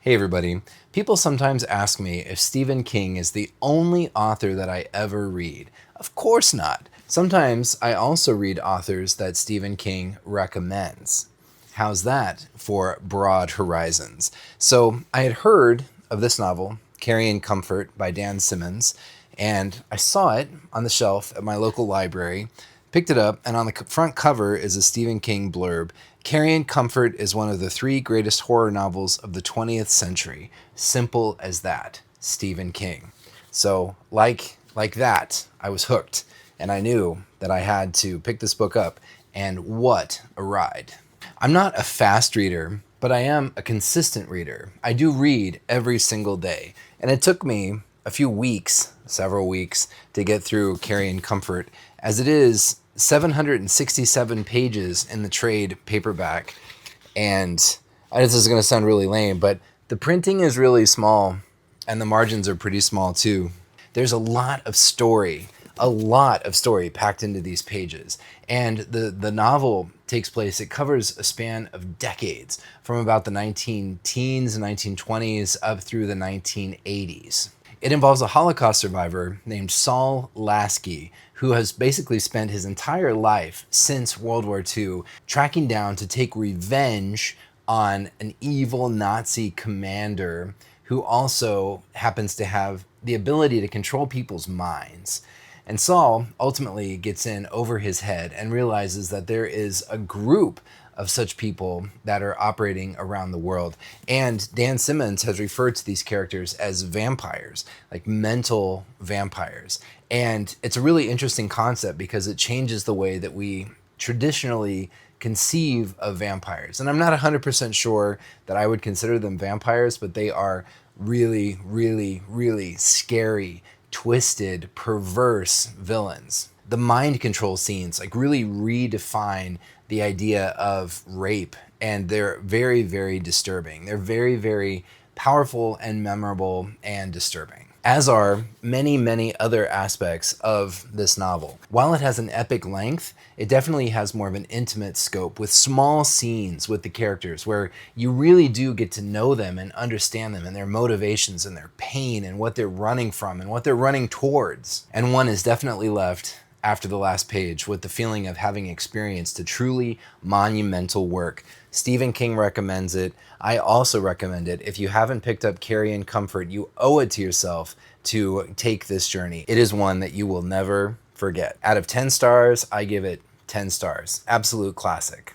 Hey everybody. People sometimes ask me if Stephen King is the only author that I ever read. Of course not. Sometimes I also read authors that Stephen King recommends. How's that for broad horizons? So I had heard of this novel, Carrion Comfort by Dan Simmons, and I saw it on the shelf at my local library, picked it up, and on the front cover is a Stephen King blurb. Carrion Comfort is one of the three greatest horror novels of the 20th century. Simple as that. Stephen King. So, like that, I was hooked, and I knew that I had to pick this book up, and what a ride. I'm not a fast reader, but I am a consistent reader. I do read every single day, and it took me a few weeks, several weeks, to get through Carrion Comfort, as it is 767 pages in the trade paperback. And this is going to sound really lame, but the printing is really small, and the margins are pretty small too. There's a lot of story packed into these pages. And the novel takes place, it covers a span of decades, from about the 19 teens and 1920s up through the 1980s. It involves a Holocaust survivor named Saul Lasky, who has basically spent his entire life since World War II tracking down to take revenge on an evil Nazi commander who also happens to have the ability to control people's minds. And Saul ultimately gets in over his head and realizes that there is a group of such people that are operating around the world. And Dan Simmons has referred to these characters as vampires, like mental vampires. And it's a really interesting concept because it changes the way that we traditionally conceive of vampires. And I'm not 100% sure that I would consider them vampires, but they are really, really, really scary, twisted, perverse villains. The mind control scenes like really redefine the idea of rape, and they're very, very disturbing. They're very, very powerful and memorable and disturbing, as are many, many other aspects of this novel. While it has an epic length, it definitely has more of an intimate scope with small scenes with the characters where you really do get to know them and understand them and their motivations and their pain and what they're running from and what they're running towards. And one is definitely left after the last page with the feeling of having experienced a truly monumental work. Stephen King recommends it. I also recommend it. If you haven't picked up Carrion Comfort, you owe it to yourself to take this journey. It is one that you will never forget. Out of 10 stars, I give it 10 stars. Absolute classic.